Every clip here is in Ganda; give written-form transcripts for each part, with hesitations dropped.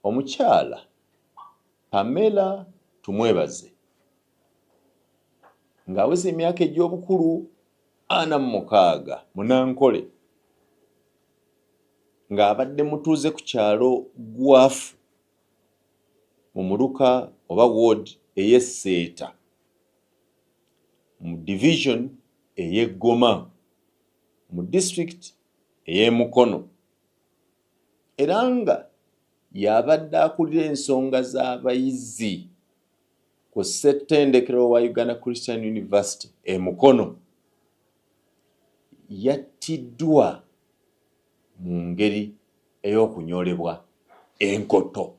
omukyala Pamela tumwebaze ng'aweza emyaka egy'obukulu 46 Munankole ng'abadde mutuuze ku kyalo Gwafu mu Muluka oba ward ey'Esseeta mu division ey'Eggoma mu district ey'e Mukono era nga y'abadde akulira ensonga z'abayizi ku ssettendekero wa Uganda Christian University e Mukono yattiddwa mu ngeri ey'okunyoolebwa enkoto.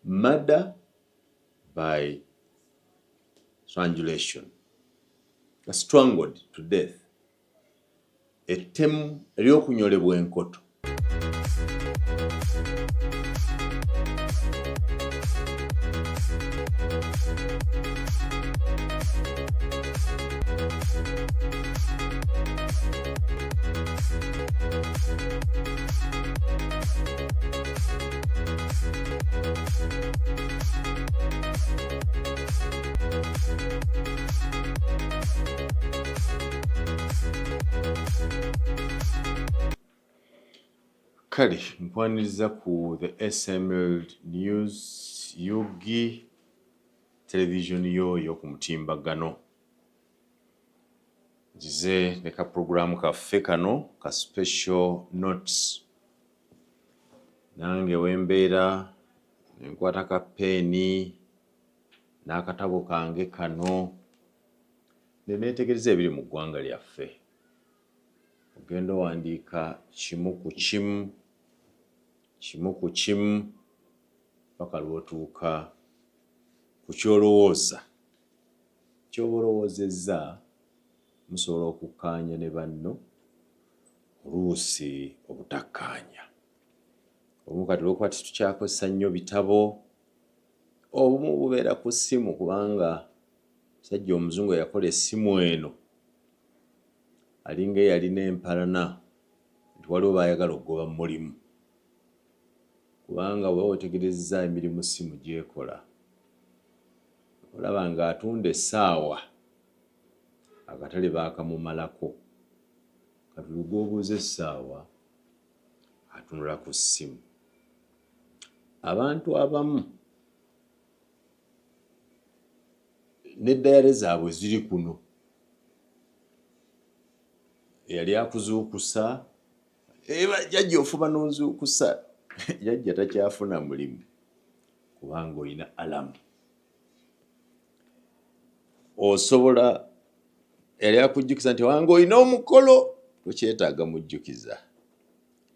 Murder by strangulation, strangled to death, ettemu ery'okunyoolebwa enkoto. Kale mpwaniriza ku the SML News Yugi television yoyo ku mutimbagano nzize ne ka programu kaffe kano ka special notes nange wembeera nenkwata ka peeni n'akatabo kange kano ne neetegereza ebiri mu ggwanga lyaffe ogenda owandiika kimu ku kimu paka lw'otuuka ku ky'olowooza ky'oba olowoozezza musobola okukkaanya ne banno oluusi obutakkaanya obumu kati olwokuba tetukyakozesa nnyo bitabo obumu bubeera ku ssimu kubanga musajja omuzungu eyakola essimu eno alinga eyalina empalana nti waliwo baayagala okugoba mu mulimu kubanga bwe weetegerezza emirimu ssimu gy'ekola olaba ng'atunda essaawa akatale baakamumalako kati lug'obuuza essaawa atunula ku ssimu. Abantu abamu n'eddayale zaabwe ziri kuno eyali akuzuukusa jjajja ofuba n'onzuukusa jjajja takyafuna mulimu kubanga olina alamu osobola yali akujjukiza nti wange olina omukolo tokyetaaga mujjukiza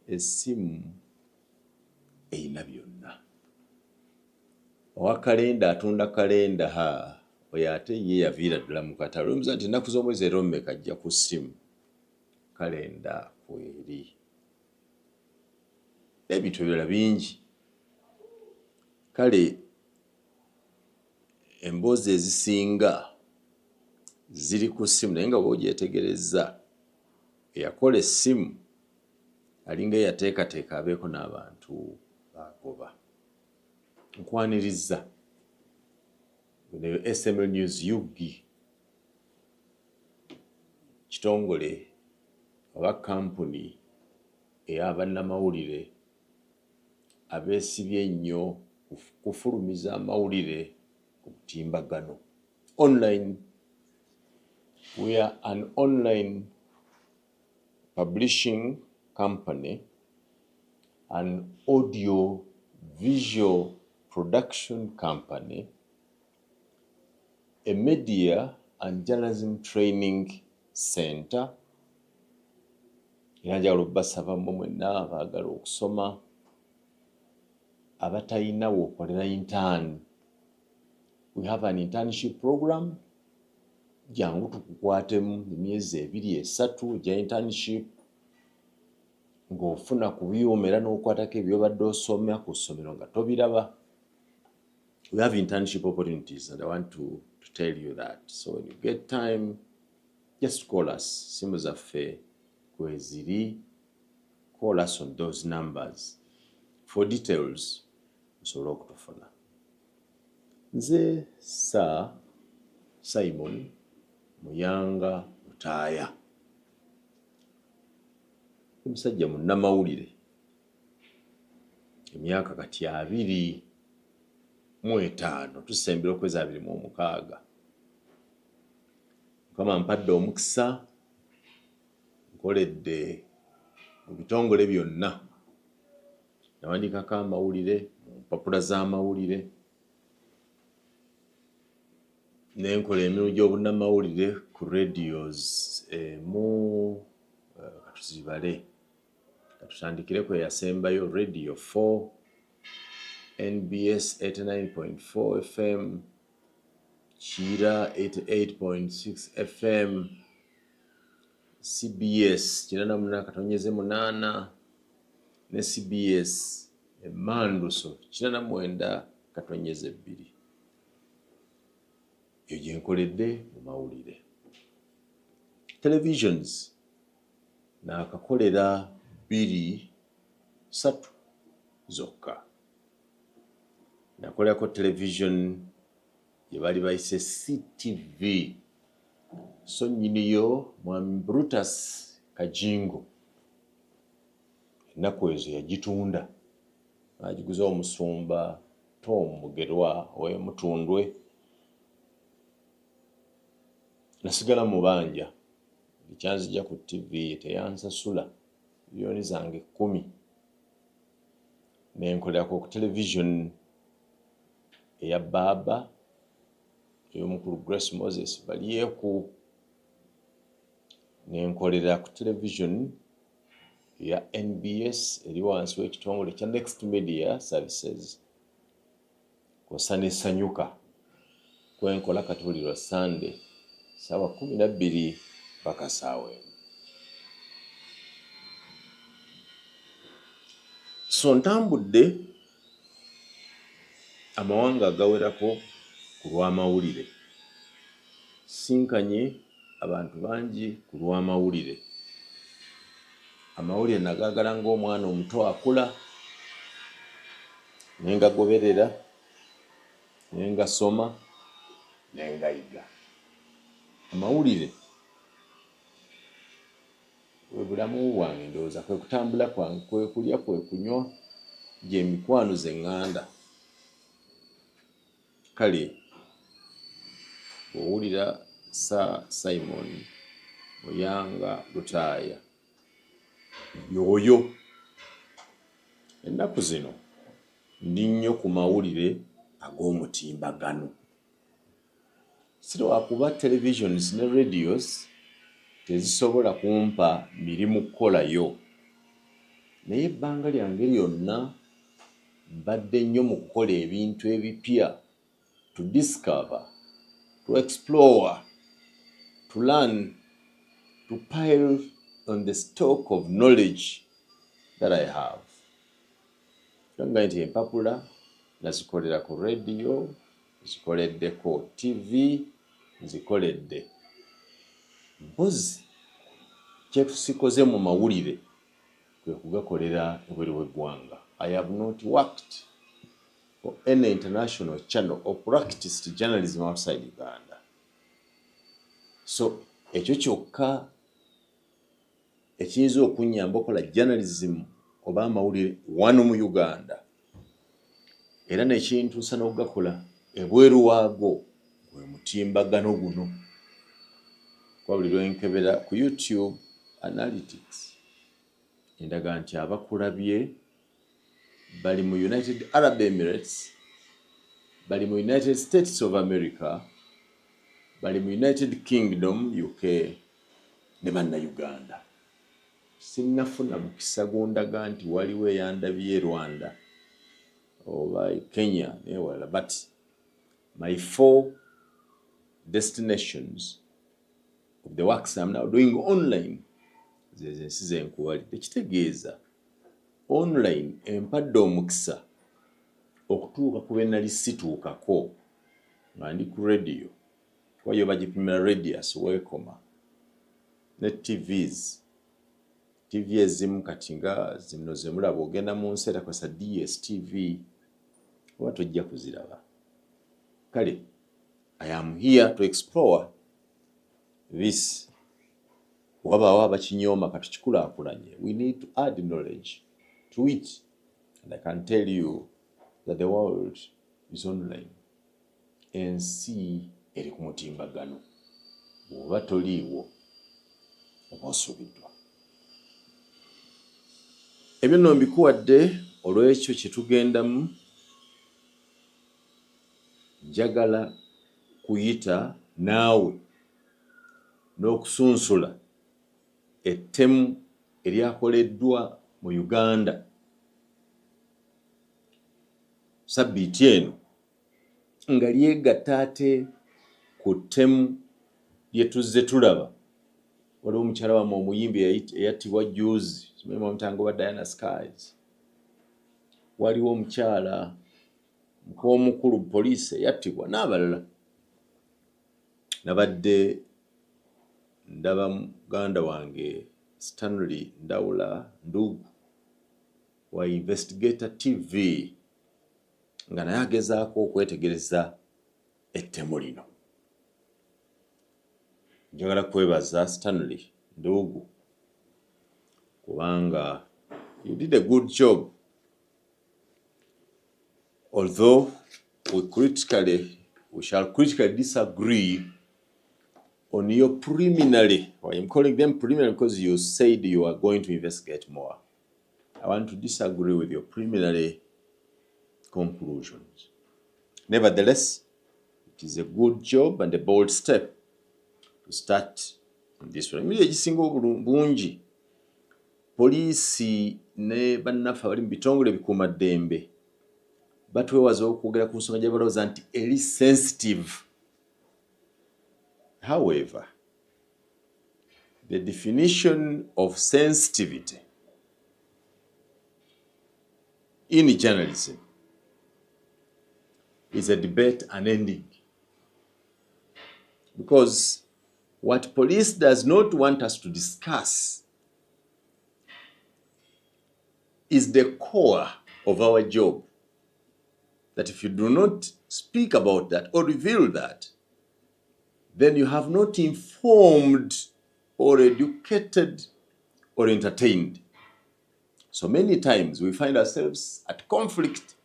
essimu eyina byonna owa kalenda atunda kalenda oyo ate ye yaviira ddala mu katale omuza nti ennaku z'omwezi era omeka ajja ku ssimu kalenda kweri ebintu ebirala bingi kale emboozi ezisinga ziri ku ssimu naye nga bw'ogyetegerezza eyakola essimu alinga eyateekateeka abeeko n'abantu bagoba. Nkwaniriza ne SML News Yugi kitongole oba kampuni ey'abannamawulire abeesibye ennyo kufulumiza amawulire ku mutimbagano online. We are an online publishing company, an audio visual production company, a media and journalism training center. Era njagala obbasaba mmwe mwenna abaagala okusoma abatalina w'okolera intern. We have an internship program. Jangu tukukwatemu emyezi 2-3 egya internship ng'ofuna ku byuma era n'okwatako ebyobadde osoma ku ssomero nga tobiraba. We have internship opportunities and I want to tell you that. So when you get time, just call us. Simu zaffe kweziri. Call us on those numbers. for details osobola okutufuna. Nze Simon Muyanga Lutaaya, omusajja munnamawulire, emyaka kati 25 tusembera okweza 26. Mukama mpadde omukisa, nkoledde mu bitongole byonna, nawandiikako amawulire mu mpapula z'amawulire, nenkola emirimu gy'obunnamawulire ku radios katuzibale, katutandikire ku eyasembayo Radio 4, NBS 89.4 FM, Kira 88.6 FM, CBS 88.8 ne CBS Manduso 89.2. Eyo gye nkoledde mu mawulire. Televisions naakakolera 2-3 zokka. Nakolerako television gye bali bayise CTV, so nnyiniyo mwami Brutus Kajingo, ennaku ezo yagitunda, agiguza omusumba Tom Mugerwa ow'Emutundwe. Nasigala mu banja, ekyanzija ku TV teyansasula miliyoni zange 10. Nenkolerako ku television eya Baba ey'omukulu Grace Moses Balyeku. Nenkolera ku television eya NBS eri wansi w'ekitongole kya Next Media Services. Kw'ossa n'esanyuka kwenkola kati buli lwa Sunday ssaawa 12 paka ssaawa 1. So ntambudde amawanga agawerako ku lw'amawulire, sinkanye abantu bangi ku lw'amawulire. Amawulire nagaagala ng'omwana omuto akula, nengagoberera, nengasoma, nengayiga. Amawulire bwe bulamu bwange, ndowooza kwe kutambula kwange, kwe kulya, kwe kunywa, gye mikwano ze ŋŋanda. Kale bw'owulira Simon Muyanga Lutaaya, y'oyo. Ennaku zino ndi nnyo ku mawulire ag'omutimbagano. Sirwakuba televisions ne radios tezisobola kumpa mirimu kukolayo, naye ebbanga lyange lyonna mbadde nnyo mu kukola ebintu ebipya, to discover, to explore, to learn, to pile on the stock of knowledge that I have. Nga nti empapula nazikolera ku radio, nzikoleddeko TV, nzikoledde. Mpozi kyetusikoze mu mawulire kwe kugakolera ebweru w'eggwanga. I have not worked for any international channel or practiced journalism outside Uganda. So ekyo kyokka ekiyinza okunnyamba okola journalism oba amawulire wano mu Uganda, era nekintuusa n'okugakola ebweru waago gwe mutimbagano guno. Kwa buli lwenkebera ku YouTube Analytics, endaga nti abakulabye bali mu United Arab Emirates, bali mu United States of America, bali mu United Kingdom, UK, ne bannayuganda. Sinnafuna mukisa gundaga nti waliwo eyandabye Rwanda oba Kenya newala, but my 4 destinations of the works I'm now doing online zensi zenkuwalidde. Kitegeeza online empadde omukisa okutuuka ku bennali situukako nga ndi ku radio, wayo bagipimira radius wekoma, ne TVs TV ezimu kati nga zino ze mulaba ogenda mu nsi etakozesa DSTV oba tojja kuziraba. Kale, I am here to explore this. Wabaawo abakinyooma katukikulaakulanye. We need to add knowledge to it. And I can tell you that the world is online. Ensi eri ku mutimbagano. Bw'oba toliiwo oba osubiddwa. Ebyo nno mbikuwadde olw'ekyo kye tugendamu. Njagala kuyita naawe n'okusunsula ettemu eryakoleddwa mu Uganda sabbiiti eno nga lyegatta ate ku ttemu lye tuzze tulaba. Waliwo omukyala wammwe omuyimbi eyattibwa juuzi, simanyi omutango wa Diana Skies. Waliwo omukyala omukulu poliisi eyattibwa n'abalala. Nabadde ndaba muganda wange Stanley Ndawula Ndugu wa Investigator TV nga naye agezaako okwetegereza ettemu lino. Njagala kwebaza Stanley Ndugu kubanga you did a good job. Although we shall critically disagree on your preliminary, or I'm calling them preliminary because you said you are going to investigate more. I want to disagree with your preliminary conclusions. Nevertheless, it is a good job and a bold step to start in this way. Emiri egisinga obulungi poliisi ne bannaffe abali mu bitongole bikuumaddembe batwewaza okwogera ku nsonga gye balowooza nti eri sensitive. However, the definition of sensitivity in journalism is a debate unending. Because what police does not want us to discuss is the core of our job. That if you do not speak about that or reveal that, then you have not informed or educated or entertained. So many times we find ourselves at conflict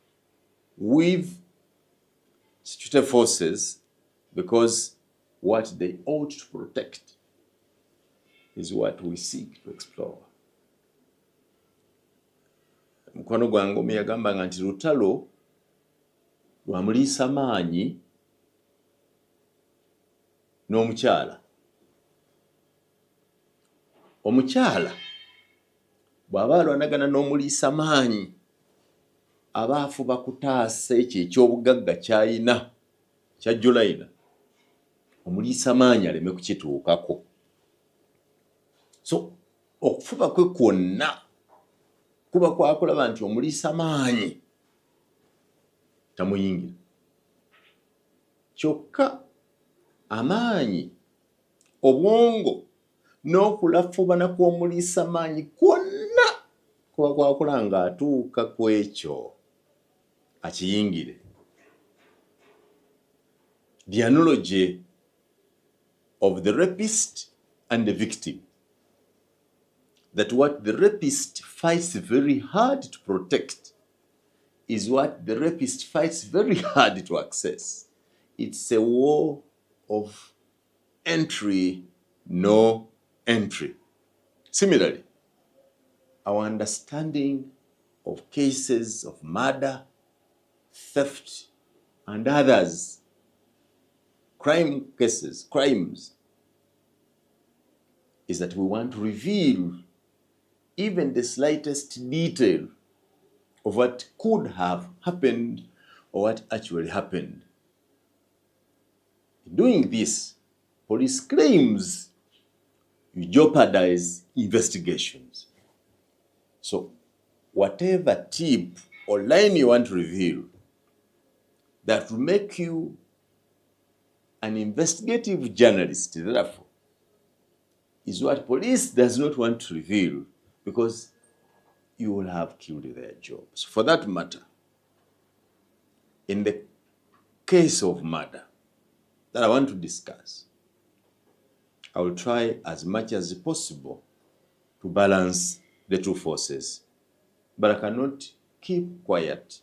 with security forces because what they ought to protect is what we seek to explore. Mukwano gwange omu yagambanga nti lutalo lwa muliisa maanyi n'omukyala. Omukyala bw'aba alwanagana n'omuliisa maanyi aba afuba kutaasa ekyo eky'obugagga ky'ayina ky'ajjulayina, omuliisa maanyi aleme kukituukako. So okufuba kwe kwonna kuba kwakulaba nti omuliisa maanyi tamuyingira. Kyokka amaanyi, obwongo n'okulafubana kw'omuliisa maanyi kwonna kuba kwakola nga atuuka ku ekyo akiyingire. The analogy of the rapist and the victim, that what the rapist fights very hard to protect is what the rapist fights very hard to access. It's a war of entry, no entry. Similarly, our understanding of cases of murder, theft, and others, crime cases, crimes, is that we want to reveal even the slightest detail of what could have happened or what actually happened. In doing this, police claims you jeopardize investigations. So whatever tip or line you want to reveal that will make you an investigative journalist, therefore, is what police does not want to reveal because you will have killed their jobs. For that matter, in the case of murder that I want to discuss, I will try as much as possible to balance the two forces, but I cannot keep quiet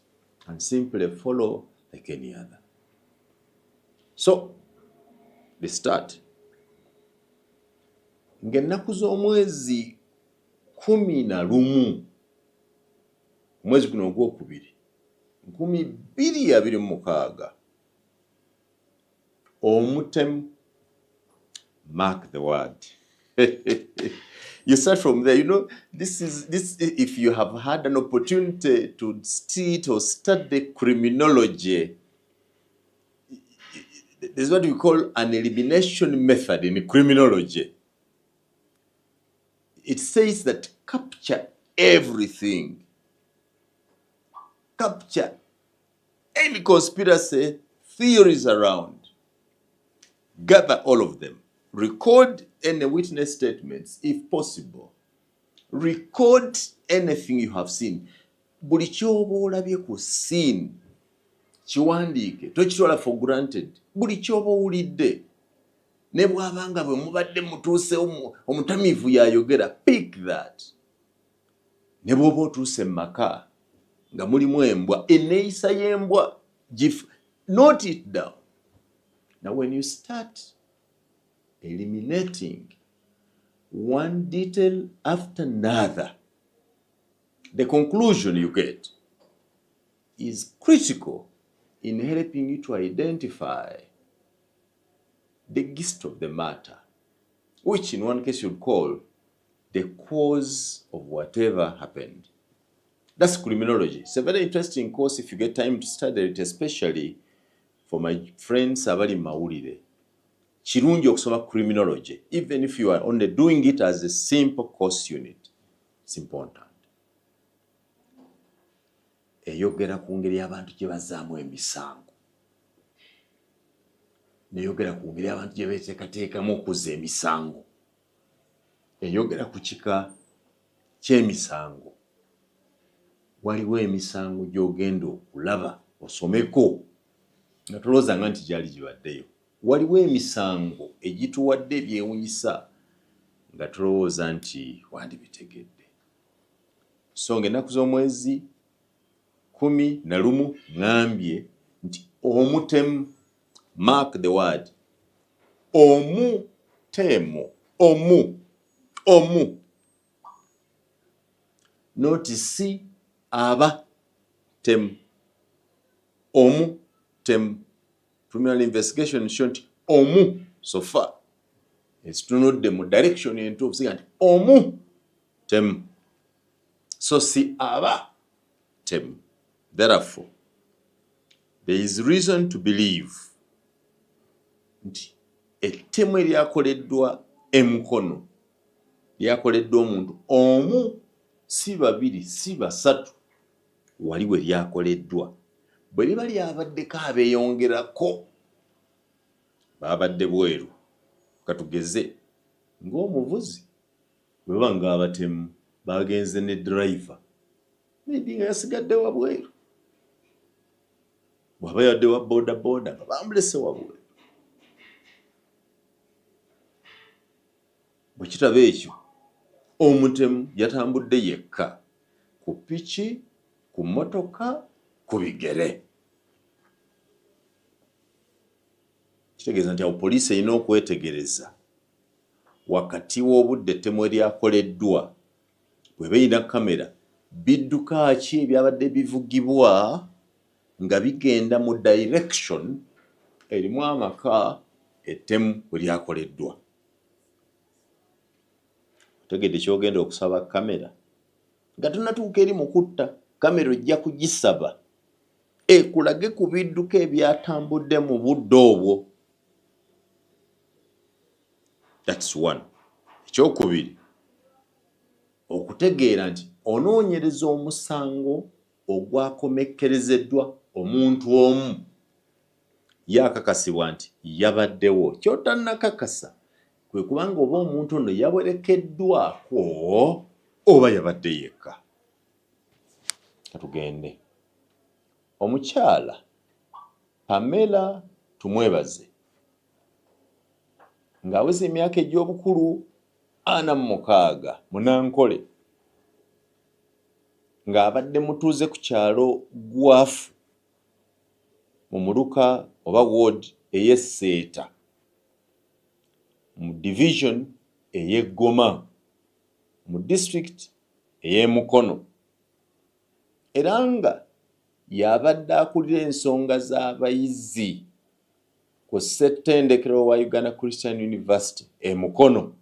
and simply follow like any other. So, the start. Ng'ennaku z'omwezi 11 omwezi guno ogwokubiri 2026 omutemu, mark the word. You start from there. You know, this if you have had an opportunity to study criminology, this is what we call an elimination method in criminology. It says that capture everything. Capture any conspiracy theories around. Gather all of them. Record any witness statements if possible. Record anything you have seen. Buli kyoba olabye ku scene kiwandiike, tokitwala for granted. Buli kyoba owulidde ne bw'abanga bwe mubadde mutuuse omutamiivu yayogera, pick that. Ne bw'oba otuuse mu maka nga mulimu embwa, enneeyisa y'embwa, note it down. Now when you start eliminating one detail after another, the conclusion you get is critical in helping you to identify the gist of the matter, which in one case you'd call the cause of whatever happened. That's criminology. It's a very interesting course if you get time to study it, especially for my friends abali mawulire. Kirungi okusoma criminology, even if you are only doing it as a simple course unit. It's important. Eyogera ku ngeri abantu gye bazaamu emisango. Neyogera ku ngeri abantu gye beeteekateekamu okuzza emisango. Eyogera ku kika ky'emisango. Waliwo emisango gy'ogenda okulaba osomeko nga tolowoozanga nti gyali gibaddeyo. Waliwo emisango egituwadde ebyewunyisa nga tulowooza nti wandibitegedde. So ng'ennaku z'omwezi 11 ngambye nti omutemu, mark the word, omutemu, omu. Noti si aba temu. Temu. Criminal investigation show nti omu so far. Ekitunudde mu direction entuufu siga nti temu. So si aba temu. Therefore, there is reason to believe nti ettemu eryakoleddwa emukono lyakoleddwa omuntu omu, si babiri, si basatu, wali we lyakoleddwa. Bwe liba lyabaddeko abeeyongerako babadde bweru, katugeze ng'omuvuzi bwe baba ng'abatemu bagenze ne driver maybe nga yasigadde wabweru, bw'aba yadde wa bodaboda nga bamulese wabweru. Bwe kitaba ekyo, omutemu yatambudde yekka ku piki, ku mmotoka, ku bigere. Kitegeeza nti awo poliisi erina okwetegereza wakati w'obudde ettemu eryakoleddwa, bwe beeyina kamera, bidduka ki ebyabadde bivugibwa nga bigenda mu direction erimu amaka ettemu we lyakoleddwa. Otegedde kyogenda okusaba kamera nga tonnatuuka eri mu kutta, kamera ojja kugisaba ekulage ku bidduka ebyatambudde mu budde obwo. That's one. Ekyokubiri, okutegeera nti onoonyereza omusango ogwakomekkerezeddwa omuntu omu yaakakasibwa nti yabaddewo. Ky'otannakakasa kwe kubanga oba omuntu ono yawerekeddwako oba yabadde yekka. Katugende. Omukyala Pamela tumwebaze ng'aweza emyaka egy'obukulu 46 Munankole ng'abadde mutuuze ku kyalo Gwafu mu Muluka oba ward ey'Esseeta mu division ey'Eggoma mu district ey'Emukono era nga y'abadde akulira ensonga z'abayizi ku ssettendekero wa Uganda Christian University Mukono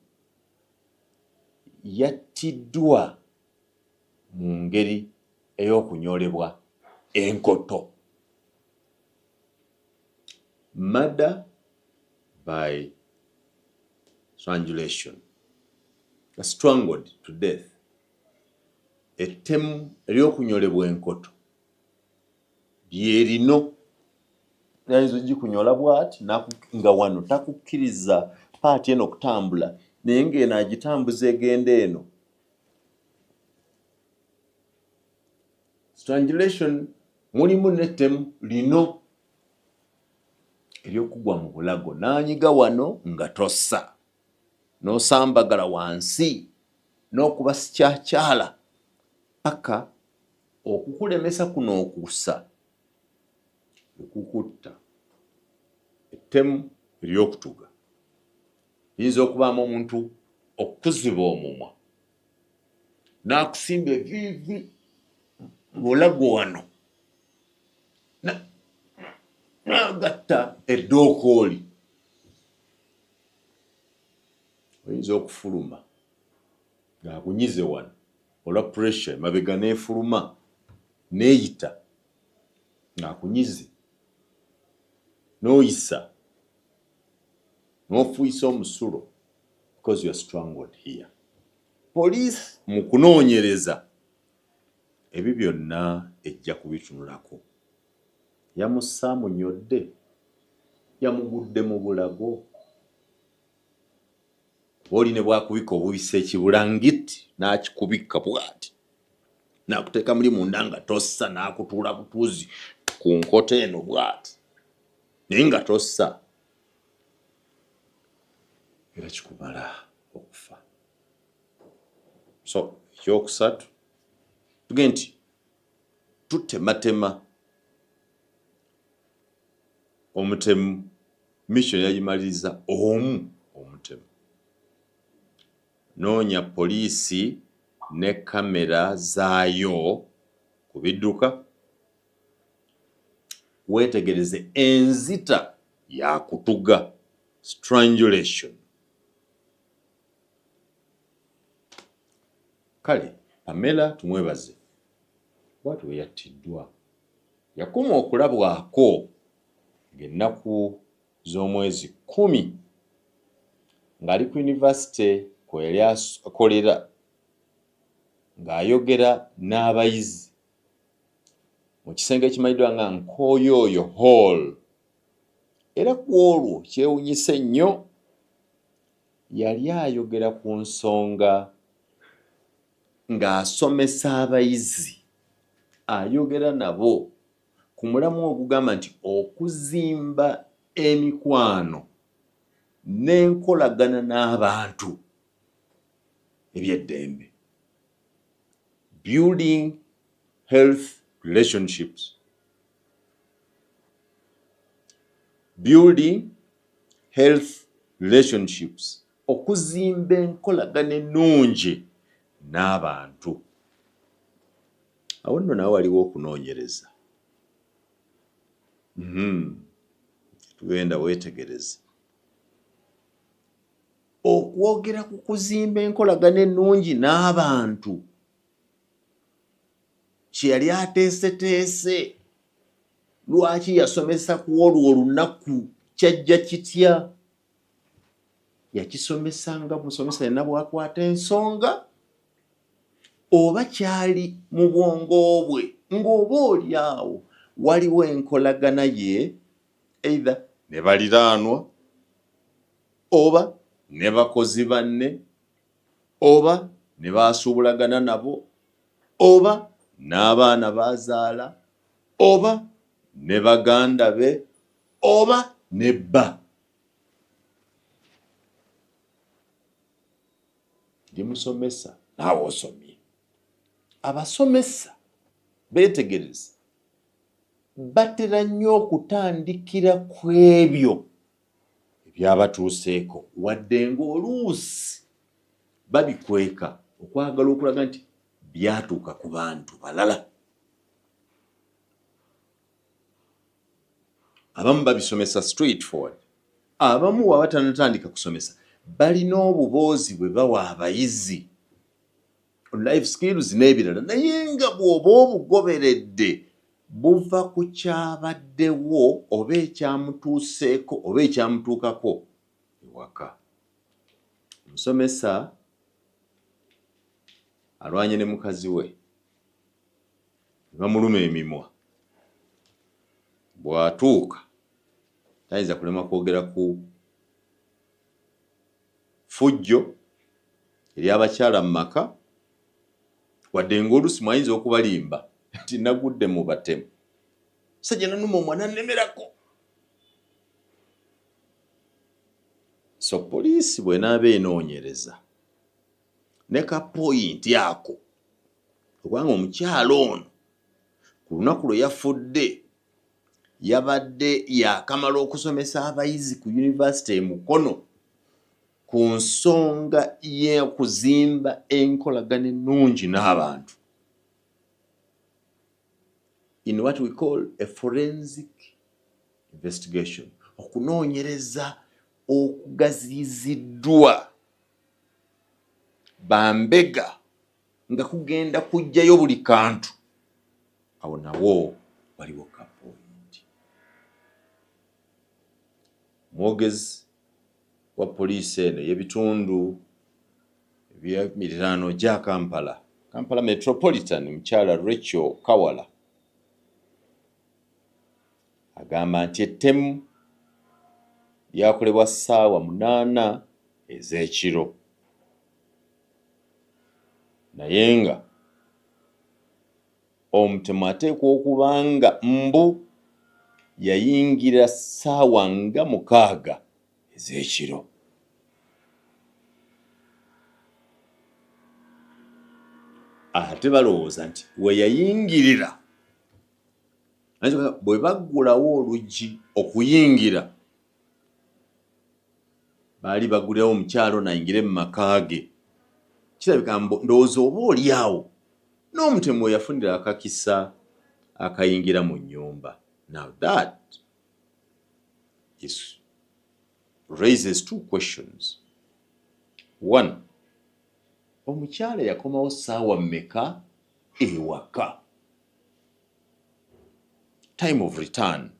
yattiddwa mu ngeri ey'okunyoolebwa enkoto. Murder by strangulation, strangled to death. Ettemu ery'okunyolebwa enkoto lye lino ayinza ogikunyola bw'ati nga wano takukkiriza paati eno okutambula naye ng'eno agitambuza egenda eno. Strangulation mulimu n'ettemu lino ery'okugwa mu bulago n'anyiga wano nga tossa n'osambagala wansi n'okuba sikyakyala paka okukulemesa kuno okussa ekukutta. Ettemu ery'okutuga liyinza okubaamu omuntu okukuziba omumwa n'akusimba eviivi mu bulago wano n'agatta eddookooli. Oyinza okufuluma ng'akunyize wano olwa pressure emabega n'efuluma n'eyita ng'akunyize n'oyisa n'ofuuyisa omusulo because you are strangled here. Police mu kunoonyereza ebyo byonna ejja kubitunulako. Yamusaamunyodde, yamugudde mu bulago. Oli ne bwakubika obubisa ekibulangiti n'akikubika bw'ati n'akuteeka muli munda nga tossa n'akutuula butuuzi ku nkoto eno bw'ati naye nga tossa era kikumala okufa. So ekyokusatu tuge nti tutematema omutemu mission yagimaliriza omu omutemu. Noonya poliisi ne kamera zaayo ku bidduka weetegereze enzita ya kutuga strangulation. Kale Pamela tumwebaze bw'ati bwe yattiddwa. Yakuma okulabwako ng'ennaku z'omwezi 10 ng'ali ku yunivasite kwe yali akolera ng'ayogera n'abayizi mu kisenge ekimanyiddwa nga Nkoyoyo Hall. Era ku olwo kyewunyise nnyo yali ayogera ku nsonga ng'asomesa abayizi, ayogera nabo ku mulamu ogugamba nti okuzimba emikwano n'enkolagana n'abantu eby'eddembe, building health relationships, building health relationships, okuzimba enkolagana ennungi n'abantu. Awo nno nawe waliwo okunoonyereza. Tugenda weetegereze. Okwogera ku kuzimba enkolagana ennungi n'abantu kye yali ateeseteese. Lwaki yasomesa ku olwo olunaku kyajja kitya? Yakisomesa nga musomesa yenna bw'akwata ensonga oba kyali mu bwongo bwe ng'oba oli awo waliwo enkolagana ye either ne baliraanwa oba ne bakozi banne oba ne basuubulagana nabo oba n'abaana bazaala oba ne baganda be oba ne bba. Ndi musomesa naawe osomye. Abasomesa beetegereze batera nnyo okutandikira ku ebyo ebyabatuuseeko wadde ng'oluusi babikweka okwagala okulaga nti byatuuka ku bantu balala. Abamu babisomesa straight forward, abamu bw'aba tanatandika kusomesa balina obuboozi bwe bawa abayizi life skills n'ebirala, naye nga bw'oba obugoberedde buva ku kyabaddewo oba ekyamutuuseeko oba ekyamutuukako ewaka. Omusomesa alwanye ne mukazi we ne bamuluma emimwa, bw'atuuka tayinza kulema kwogera ku fujjo ery'abakyala mu maka wadde ng'oluusi mwayinza okubalimba nti nagudde mu batemu, sajja nanuma omwana nnemerako. So poliisi bw'enaaba enoonyereza ne ka poyinti ako okubanga omukyala ono ku lunaku lwe yafudde yabadde yakamala okusomesa abayizi ku yunivasite e Mukono ku nsonga y'okuzimba enkolagana ennungi n'abantu, in what we call a forensic investigation, okunoonyereza okugaziyiziddwa bambega nga kugenda kujjayo buli kantu. Awo nawo waliwo ka point. Mwogezi wa poliisi eno y'ebitundu eby'emiriraano gya Kampala Metropolitan, mukyala Rachel Kawala agamba nti ettemu lyakolebwa ssaawa 8 ez'ekiro, naye nga omutemu ateekwa okuba nga mbu yayingira ssaawa nga 6 ez'ekiro. Ate balowooza nti we yayingirira bwe baggulawo oluggi okuyingira baali baggulirawo omukyalo nayingire mu maka ge. Kirabika ndowooza oba oli awo n'omutemu we yafunira akakisa akayingira mu nnyumba. Now that raises 2 questions. One, omukyala yakomawo ssaawa mmeka ewaka? Time of return.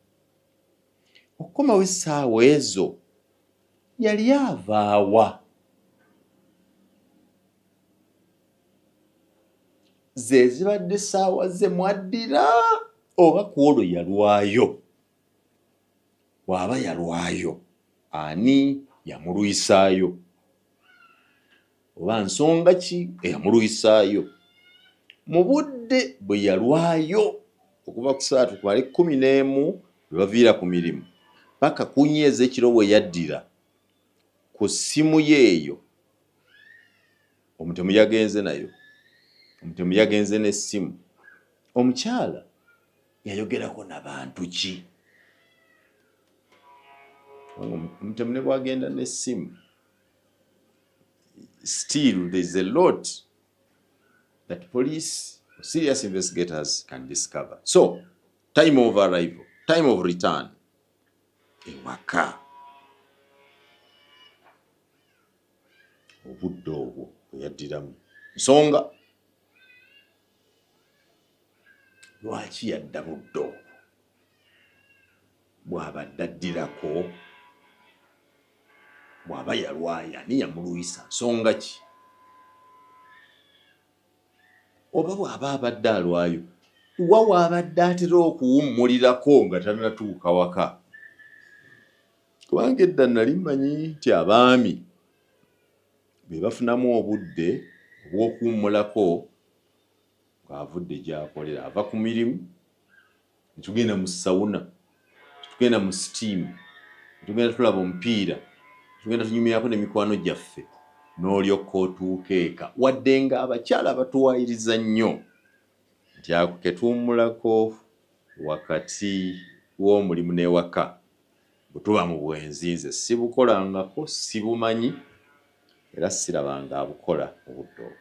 Okukomawo essaawa ezo yali avaawa? Ze zibadde ssaawa ze mwaddira oba ku olwo yalwayo? Bw'aba yalwayo ani yamulwisaayo? Oba nsonga ki eyamulwisaayo? Mu budde bwe yalwayo okuva ku 11 bwe baviira ku mirimu paka ku 4 ez'ekiro bwe yaddira ku ssimu yeeyo, omutemu yagenze nayo, omutemu yagenze n'essimu, omukyala yayogerako n'abantu ki? Omutemu ne bwagenda n'essimu, still there is a lot that police or serious investigators can discover. So, time of arrival, time of return, ewaka. Obudde obwo bwe yaddiramu. Nsonga lwaki yadda budde obwo? Bw'abadde addirako, bw'aba yalwaye ani yamulwisa? Nsonga ki? Oba bw'aba abadde alwayo wa w'abadde atera okuwummulirako nga tanatuuka waka? Kubanga edda nali mmanyi nti abaami be bafunamu obudde obw'okuwummulako ng'avudde gy'akolera, ava ku mirimu, ne tugenda mu sawuna, tugenda mu sitiimu, tugenda tulaba omupiira, tugenda tunyumyako n'emikwano gyaffe, n'olyoka otuuka eka, wadde nga abakyala batuwaayiriza nnyo nti ako ke tuwummulako wakati w'omulimu n'ewaka bwe tuba mu bwenzi, nze sibukolangako, sibumanyi, era sirabanga abukola mu budde obwo.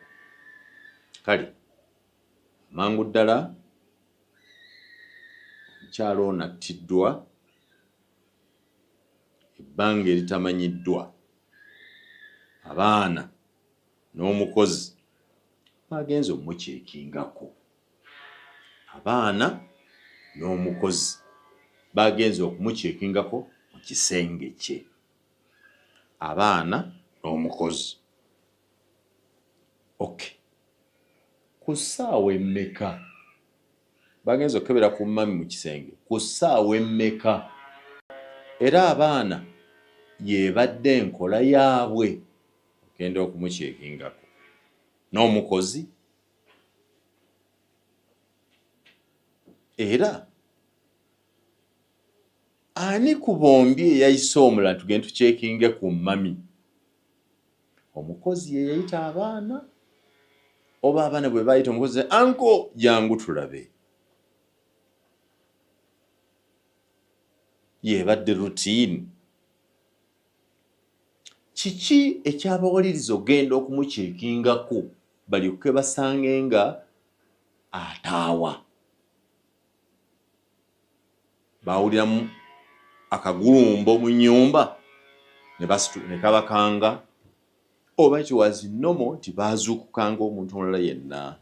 Kale amangu ddala omukyala ono attiddwa ebbanga eritamanyiddwa, abaana n'omukozi bagenze okumukyekingako, abaana n'omukozi bagenze okumukyekingako mu kisenge kye, abaana n'omukozi. Okay, ku ssaawa emmeka bagenze okukebera ku mami mu kisenge? Ku ssaawa emmeka? Era abaana yebadde enkola yaabwe okugenda okumukyekingako, n'omukozi. Era ani ku bombi eyayise omulala tugende tukyekinge ku mami? Omukozi ye yayita abaana, oba abaana bwe bayita omukozi, anko jangu tulabe? Yebadde rutiini. Kiki ekyabawaliriza ogenda okumukyekingako balyoke basange nga ataawa? Bawuliramu akagulumbo mu nnyumba ne kabakanga, oba kiwazi nomo nti baazuukukanga omuntu omulala yenna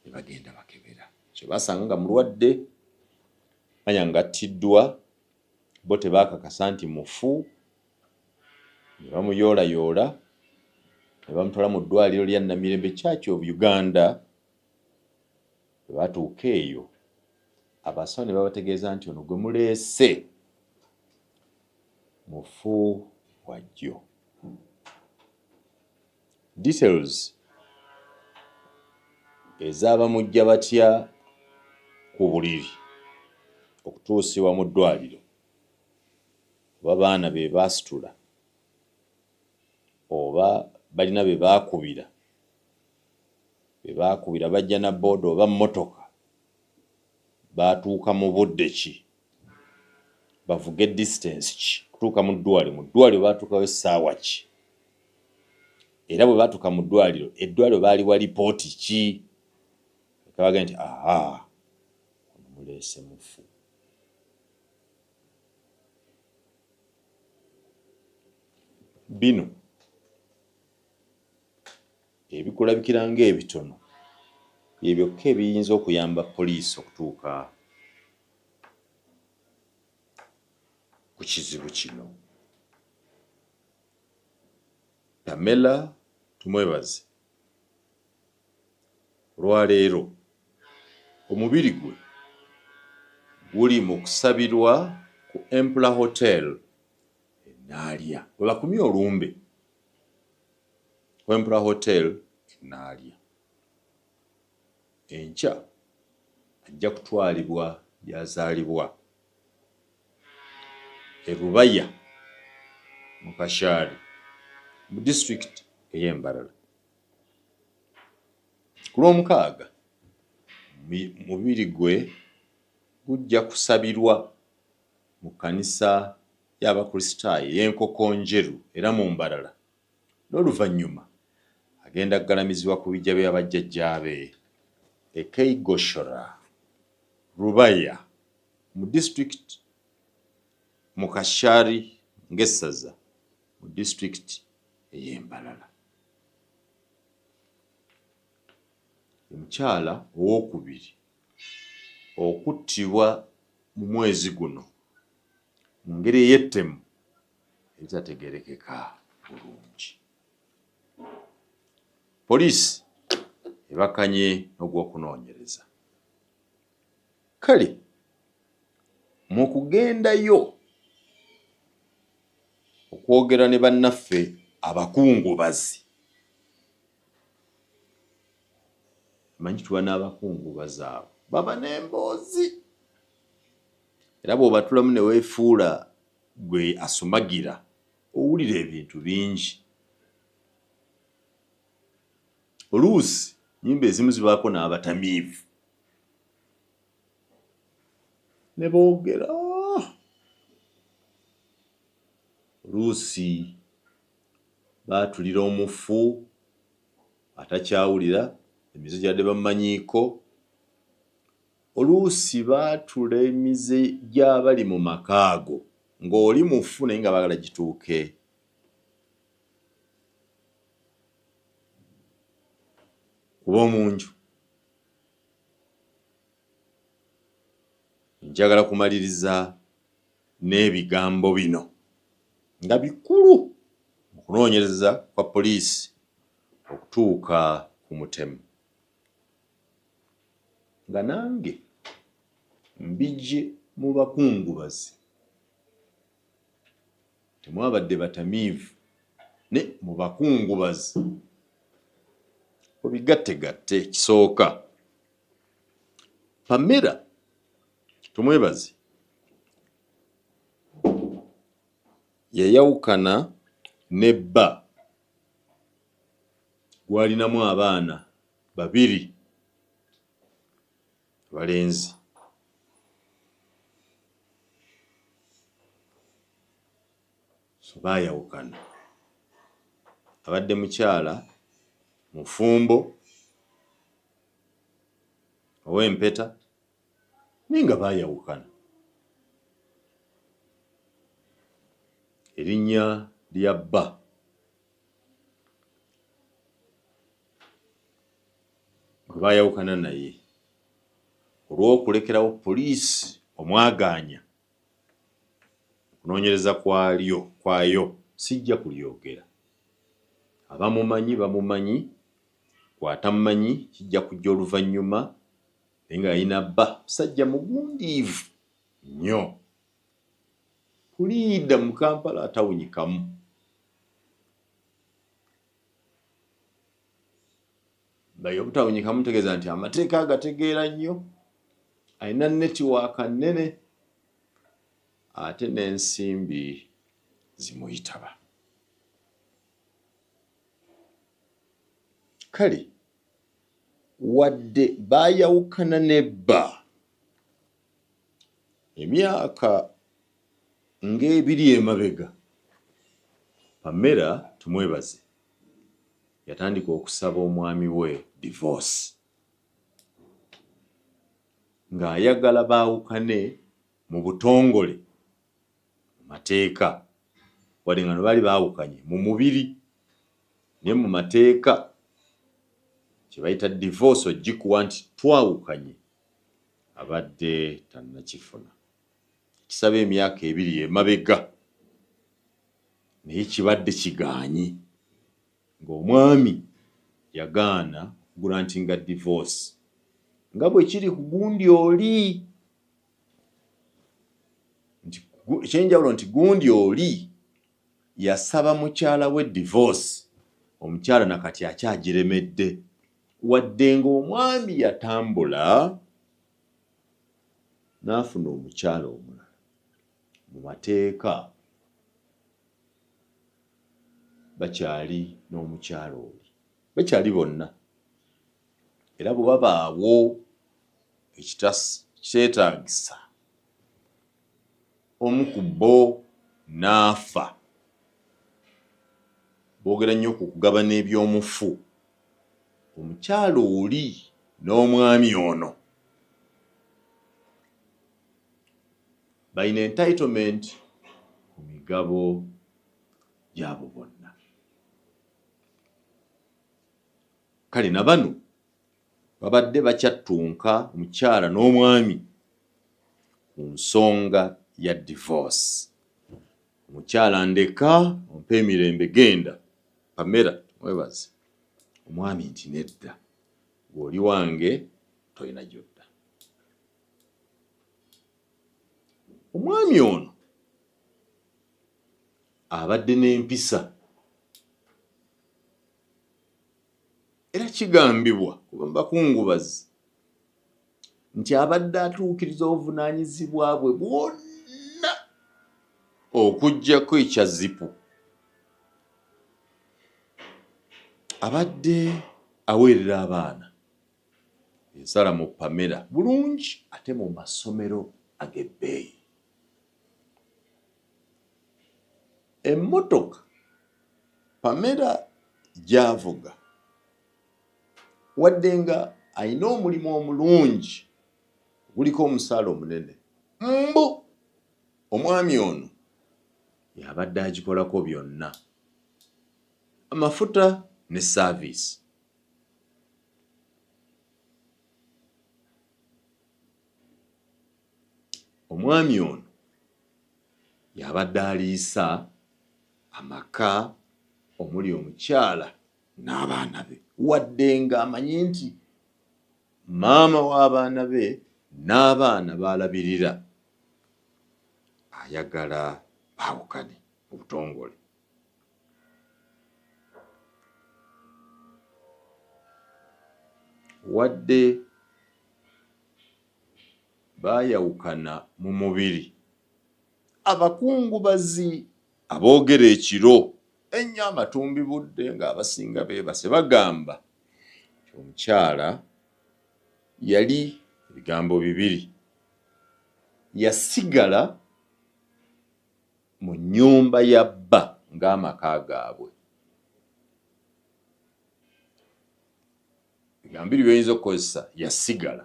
ne bagenda bakebera. Kye basanga nga mulwadde, manya nga attiddwa, bo tebaakakasa nti mufu, ne bamuyoolayoola ne bamutwala mu ddwaliro lya Namirembe Church of Uganda. Bwe batuuka eyo, abasawo ne babategeeza nti ono gwe muleese mufu wajjo. Details ez'abamujja batya ku buliri okutuusibwa mu ddwaliro, oba baana be baasitula, oba balina be baakubira bajja na booda oba mmotoka, baatuuka mu budde ki, bavuge distance ki kutuuka mu ddwaliro baatuukawo essaawa ki, era bwe baatuuka mu ddwaliro, eddwaliro baaliwa lipooti ki? Kabaga nti aha, muleese mufu. Bino ebikulabikira ng'ebitono bye byokka ebiyinza okuyamba poliisi okutuuka ku kizibu kino. Pamela tumwebaze, olwaleero omubiri gwe guli mu kusabirwa ku Emperor Hotel e Naalya. Bwe bakumye olumbe ku Emperor Hotel e Naalya, enkya ajja kutwalibwa gy'azaalibwa e Rubaya mu Kashaari mu disitulikiti ey'Embarara. Ku Lwomukaaga mubiri gwe gujja kusabirwa mu kkanisa y'Abakristaayo ey'Enkokonjeru era mu Mbarara, n'oluvannyuma agenda kugalamizibwa ku biggya bya bajjajjaabe e Keigoshora, Rubaya mu disitulikiti, mu Kashaari ng'essaza mu disitulikiti ey'Embarara. Omukyala owookubiri okuttibwa mu mwezi guno mu ngeri ey'ettemu eritategeerekeka bulungi. Poliisi ebakanye n'ogw'okunoonyereza. Kale mu kugendayo okwogera ne bannaffe abakungubazi, manyi tuba n'abakungu bazaabo baba n'emboozi era bw'obatulamu ne weefuula gwe asumagira owulira ebintu bingi. Oluusi nnyimba ezimu zibaako n'abatamiivu ne boogera oluusi baatulira omufu atakyawulira emize gyadde bamumanyiiko, oluusi baatula emize gy'abali mu makaago ng'oli mufu naye nga baagala gituuke. Kuba omunju njagala kumaliriza n'ebigambo bino nga bikulu mu kunoonyereza kwa poliisi okutuuka ku mutemu, nga nange mbijje mu bakungubazi, temwabadde batamiivu ne mu bakungubazi. Obigattegatte. Kisooka, Pamela tumwebaze yayawukana ne bba gwalinamu abaana 2 balenzi. So baayawukana, abadde mukyala mufumbo ow'empeta naye nga baayawukana. Erinnya lya bba gwe baayawukana naye olw'okulekerawo poliisi omwagaanya okunoonyereza kwayo sijja kulyogera. Abamumanyi bamumanyi, gw'atamumanyi kijja kujja oluvannyuma, naye nga yalina bba musajja mugundiivu nnyo, kuliida mu Kampala atawunyikamu. Baye obutawunyikamu tegeeza nti amateeka agategeera nnyo, alina netiwaaka nnene, ate n'ensimbi zimuyitaba. Kale wadde baayawukana ne bba emyaka ng'ebiri emabega, Pamela tumwebaze yatandika okusaba omwami we divorce, ng'ayagala baawukane mu butongole mu mateeka, wadde nga baali baawukanye mu mubiri naye mu mateeka kye bayita divorce ogikuwa nti twawukanye, abadde tannakifuna. Kisaba emyaka 2 emabega naye kibadde kigaanyi ng'omwami yagaana okugula nti nga divorce, nga bwe kiri ku gundi oli nti ekyenjawulo nti gundi oli yasaba mukyala we divorce, omukyala nakati akyagiremedde, wadde ng'omwami yatambula n'afuna omukyala omulala. Mu mateeka bakyali n'omukyala oli, bakyali bonna, era bwe babaawo ekyetaagisa omu ku bo n'afa, boogera nnyo ku kugabana eby'omufu, omukyala oli n'omwami ono balina entitlement ku migabo gyabo bonna. Kale na bano babadde bakyattunka omukyala n'omwami ku nsonga ya divorce. Omukyala ndeka ompe emirembe genda. Pamela mwebaze. Omwami nti nedda, gw'oli wange toyina gyodda. Omwami ono abadde n'empisa era kigambibwa kuba bakungubazi nti abadde atuukiriza obuvunaanyizibwa bwe bwonna okuggyako ekya zipu abadde aweerera abaana ensala mu Pamela bulungi ate mu masomero ag'ebbeeyi. Emmotoka Pamela gy'avuga wadde nga alina omulimu omulungi guliko omusaala omunene, omwami ono y'abadde agikolako byonna, amafuta ne saaviisi. Omwami ono y'abadde aliisa amaka omuli omukyala n'abaana be wadde nga amanyi nti maama w'abaana be n'abaana baalabirira ayagala baawukane mu butongole. Wadde baayawukana mu mubiri, abakungubazi aboogera ekiro ennyo amatumbi budde ng'abasinga beebase bagamba nti omukyala yali ebigambo bibiri, yasigala mu nnyumba ya bba ng'amaka gaabwe. Ebigambo biri by'oyinza okukozesa, yasigala.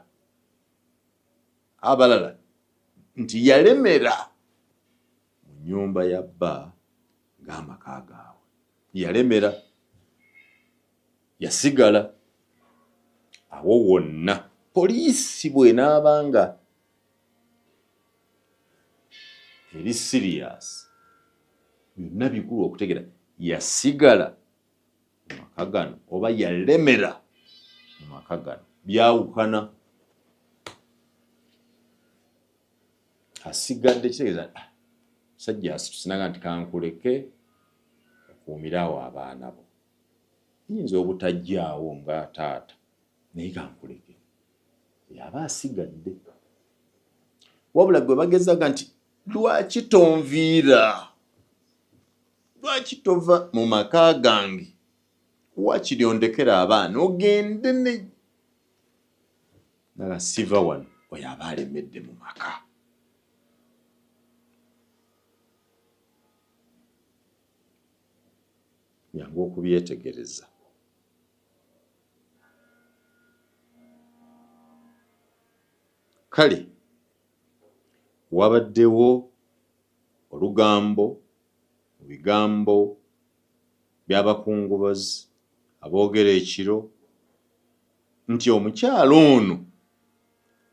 Abalala nti yalemera mu nnyumba ya bba ng'amaka gaabwe. Yalemera, yasigala. Awo wonna poliisi bw'enaabanga eri siriyasi, byonna bikulu okutegera yasigala mu maka gano oba yalemera mu maka gano, byawukana. Asigadde kitegeeza musajja asitusinanga nti kankuleke okuumirawo abaana bo, yinza obutajjaawo nga taata naye kankuleke, yaba asigadde. Wabula gwe bagezaga nti lwaki tonviira, lwaki tova mu maka gange, waakiri ondekera abaana ogende ne naga siva wano, oyo aba alemedde mu maka. Yangu okubyetegereza. Kale wabaddewo olugambo mu bigambo by'abakungubazi aboogera ekiro nti omukyalo ono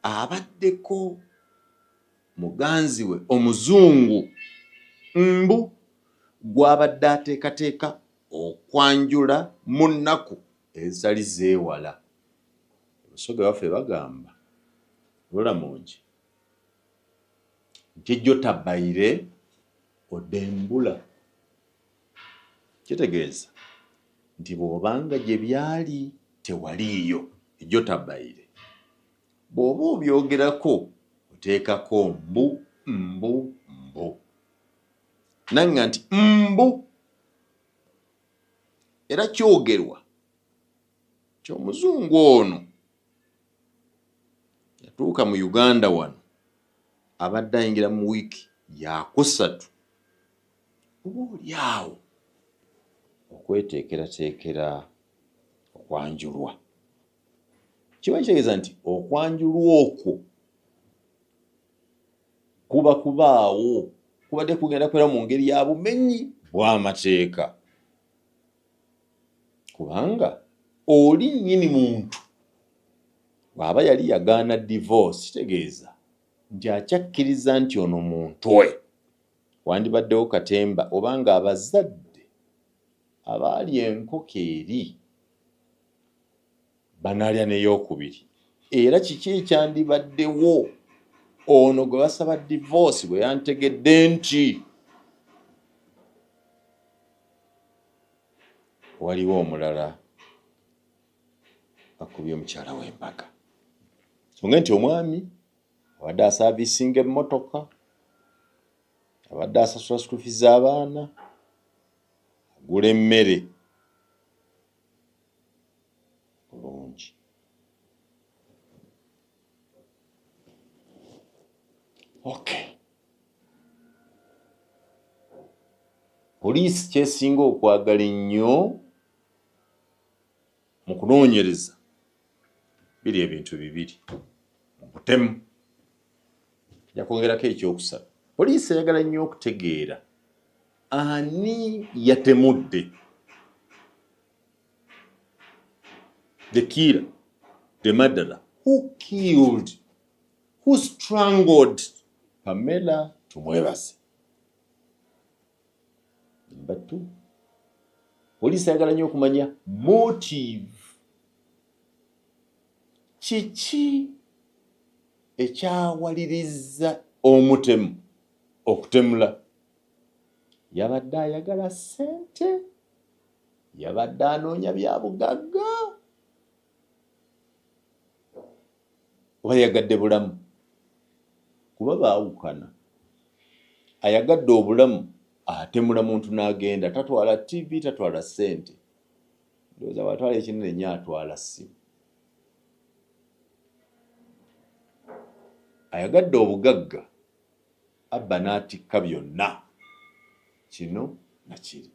abaddeko muganzi we omuzungu gw'abadde ateekateeka okwanjula mu nnaku ezitali zeewala. Abasoga baffe bagamba Lolamongi nti ejjo tabbaire odembula. Kitegeeza nti bw'obanga gye byali tewaliiyo, ejjo tabbaire, bw'oba obyogerako oteekako mbu. Nanga nti era kyogerwa ky'omuzungu ono yatuuka mu Uganda wano, abadde ayingira mu wiiki yakusatu, oba oli awo okweteekerateekera okwanjulwa. Kiba kitegeeza nti okwanjulwa okwo kubaawo, kubadde kugenda kubeera mu ngeri ya bumenyi bw'amateeka, kubanga oli nnyini muntu bw'aba yali yagaana divorce, kitegeeza nti akyakkiriza nti ono muntu we. Wandibaddewo katemba obanga abazadde abaali enkoko eri banaalya n'eyokubiri, era kiki ekyandibaddewo ono gwe basaba divorce bwe yantegedde nti waliwo omulala akubye omukyala w'embaga songa nti omwami abadde asaavisinga emmotoka abadde asasula school fees z'abaana agula emmere bulungi. Okay. Poliisi kyesinga okwagala ennyo mu kunoonyereza biri ebintu bibiri mu butemu. Yakwongerako ekyokusatu. Poliisi eyagala nnyo okutegeera ani yatemudde, the killer, the murderer, who killed, who strangled Pamela Tumwebase. Number 2, poliisi ayagala nnyo okumanya motive. Kiki ekyawalirizza omutemu okutemula? Yabadde ayagala ssente? Yabadde anoonya bya bugagga? Oba yagadde bulamu? Kuba baawukana. Ayagadde obulamu atemula muntu n'agenda, tatwala TV, tatwala ssente. Ndowooza bw'atwala ekinene nnyo atwala ssimu. Ayagadde obugagga, abba n'atikka byonna, kino na kiri.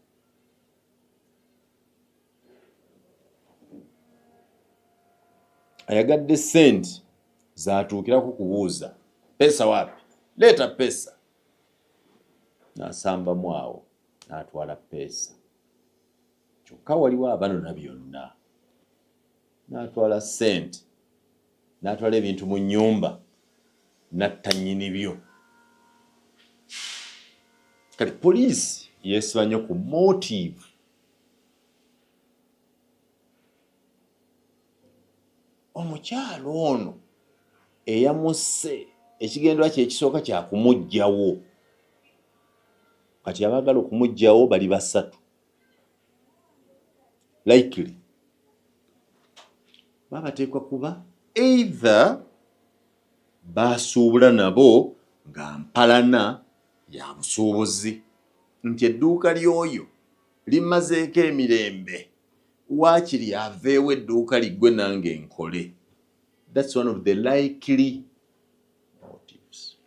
Ayagadde ssente zaatuukirako kubuuza, pesa wapi? Leeta pesa. N'asambamu awo n'atwala pesa. Kyokka waliwo abanona byonna. N'atwala ssente, n'atwala ebintu mu nnyumba, n'atta nnyini byo. Kale poliisi yeesiba nnyo ku motive. Omukyalo ono eyamusse ekigendwa kye ekisooka kya kumuggyawo. Kati abaagala okumuggyawo bali basatu. Likely babateekwa kuba either baasuubula nabo nga mpalana ya busuubuzi nti edduuka ly'oyo limazeeko emirembe, waakiri aveewo edduuka liggwe nange nkole. That's one of the likely motives.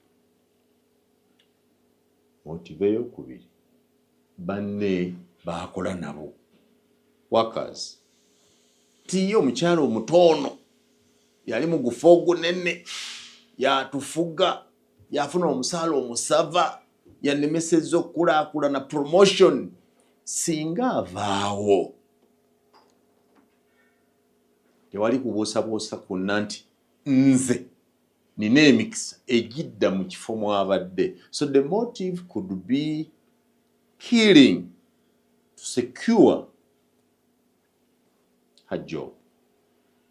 Motive ey'okubiri, banne baakola nabo, workers. Tiyo omukyala omutono yali mu gufa ogunene, yatufuga, yafuna omusaala omusava, yanemesezza okukulaakulana promotion. Singa avaawo tewali kubuusabuusa kwonna nti nze nina emikisa egidda mu kifo mwabadde. So the motive could be killing to secure her job.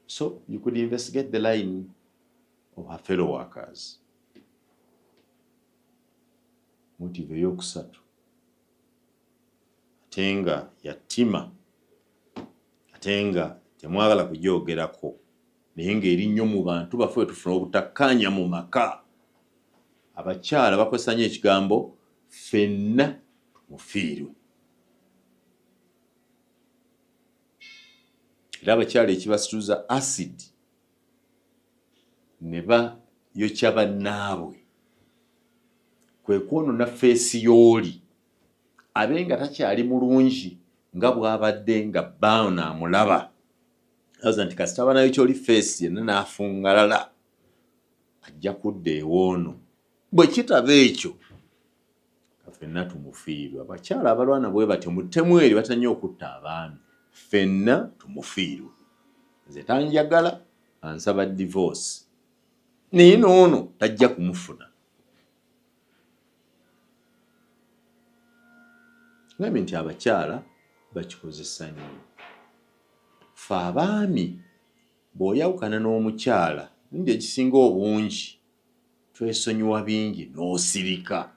So you could investigate the line of her fellow workers. Motive eyokusatu, ate nga yatima, ate nga temwagala kugyogerako, naye ng'eri nnyo mu bantu baffe tufuna obutakkaanya mu maka. Abakyala bakozesa nnyo ekigambo ffenna tumufiirwe. Era abakyala ekibasituza acid ne bayokya bannaabwe kwe kwonona feesi y'oli abe nga takyali mulungi nga bw'abadde nga baana amulaba. Aza nti kasita abanayo kyoli feesi yenna n'afungalala ajja kudda ewoono. Bwe kitaba ekyo ffenna tumufiirwe. Abakyala abalwana bwe batyo muttemu eri batannyo okutta abaami. Ffenna tumufiirwe. Nze tanjagala ansaba divorce, naye n'ono tajja kumufuna. Ngambye nti abakyala bakikozesa nnyo. Ffe abaami bw'oyawukana n'omukyala nindi ekisinga obungi twesonyiwa bingi n'osirika.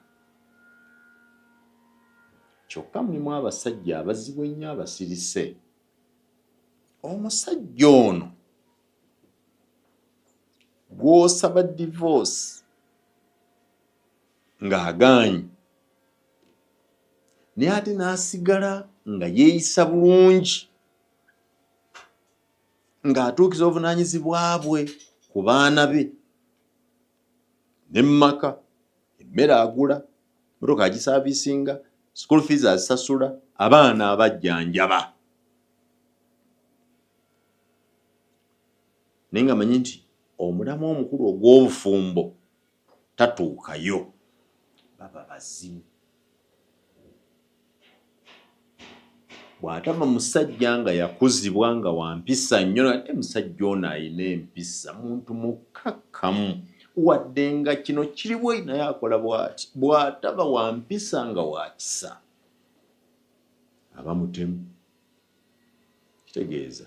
Kyokka mulimu abasajja abazibu ennyo abasirise. Omusajja ono gw'osaba divorce ng'agaanye naye ate n'asigala nga yeeyisa bulungi ng'atuukiza obuvunaanyizibwa bwe ku baana be ne mmaka, emmere agula, motoka agisaaviisinga, school fees azisasula, abaana abajjanjaba. Naye nga manyi nti omulamu omukulu ogw'obufumbo tatuukayo, baba bazibu. Bw'ataba musajja nga yakuzibwa nga wa mpisa nnyo, ate musajja ono ayina empisa, muntu mukkakkamu, wadde nga kino kiriwo naye akola bw'ati. Bw'ataba wa mpisa nga wa kisa, aba mutemu. Kitegeeza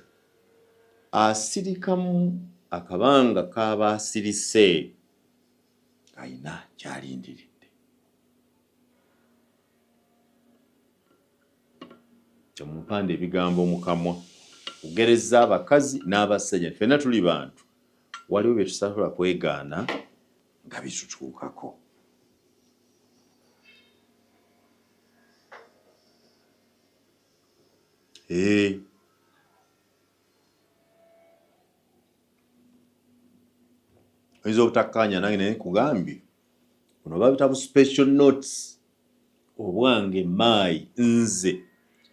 asirikamu akabanga k'aba asirise, ayina ky'alindiridde. Kyemupanda ebigambo mu kamwa, kugereza abakazi n'abasajja. Ffenna tuli bantu, waliwo bye tusobola kwegaana nga bitutuukako. Oyinza obutakkaanya nange naye nkugambye buno babita special notes obwange maayi nze